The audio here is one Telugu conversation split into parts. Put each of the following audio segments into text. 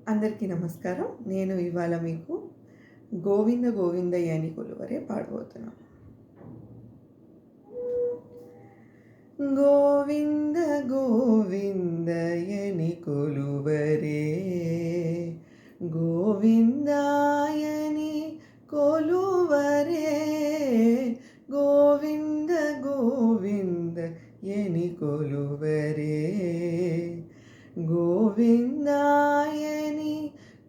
అందరికీ నమస్కారం. నేను ఇవాళ మీకు 'గోవింద గోవిందయ్యని కొలువరే' పాడబోతున్నాను. గోవింద గోవిందయని కొలువరే, గోవిందాయని కొలువరే, గోవింద గోవిందయని కొలువరే, గోవిందాయని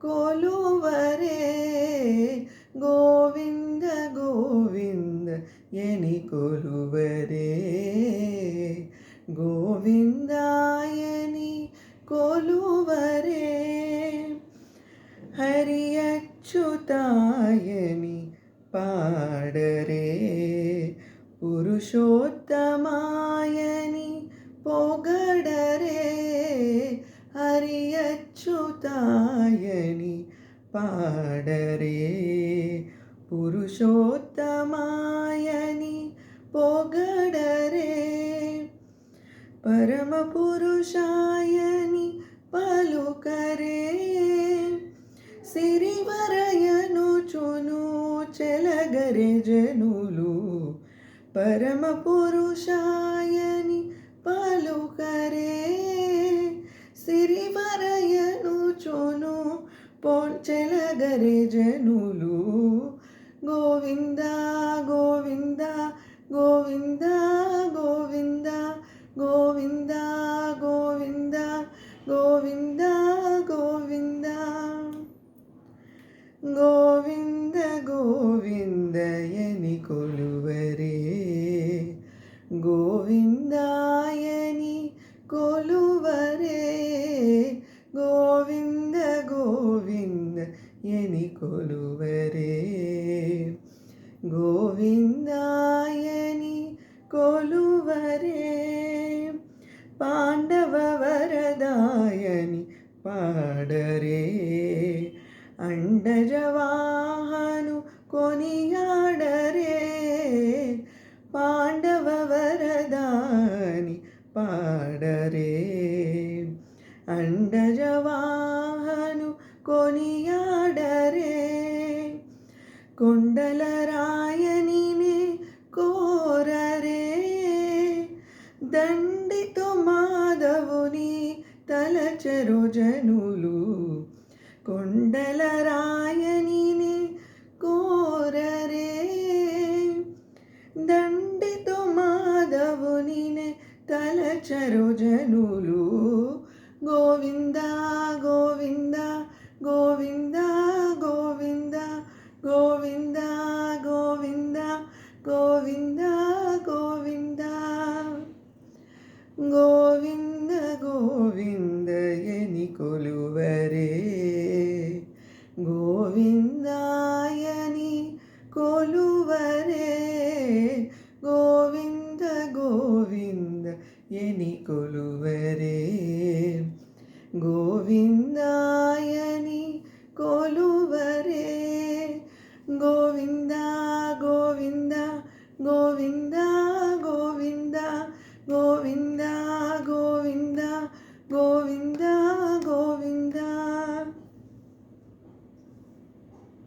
కొలువరే, గోవింద గోవిందయని కొలువరే, గోవిందాయని కొలువరే, హరి అచ్యుతాయని పాడరే, పురుషోత్తమాయని పొగడరే, హరి అచ్యుతాయని పాడరే, పురుషోత్తమాయని పొగడరే, పరమ పురుషాయని పలుకరే, సిరివరయనుచును చెలగరే జనులు, పరమ పురుషాయని పలుకరే, సిరివరయనుచును చెలగరే జనులు, గోవింద గోవింద గోవింద గోవింద గోవింద గోవింద గోవింద గోవింద, గోవింద గోవిందయని కొలువరే, గోవిందాయని కొలువరే, గోవింద గోవిందయని కొలువరే, గోవిందాయని కొలువరే, పాండవ వరదాయని పాడరే, అండజవాహను కొనియాడరే, పాండవ వరదాని పాడరే, అండజవాహను కొనియాడరే, కొండల రాయనినే కోరరే, దండితో మాధవుని తలచరు జనులు, కొండల రాయనినే కోరరే, దండితో మాధవునినే తలచరు జనులు, గోవింద గోవింద గోవింద గోవింద గోవింద గోవింద గోవింద గోవింద, గోవింద గోవిందయని కొలువరే, గోవిందాయని కొలువరే, గోవింద గోవిందయని కొలువరే, గోవిందాయని కొలువరే, గోవింద గోవింద గోవింద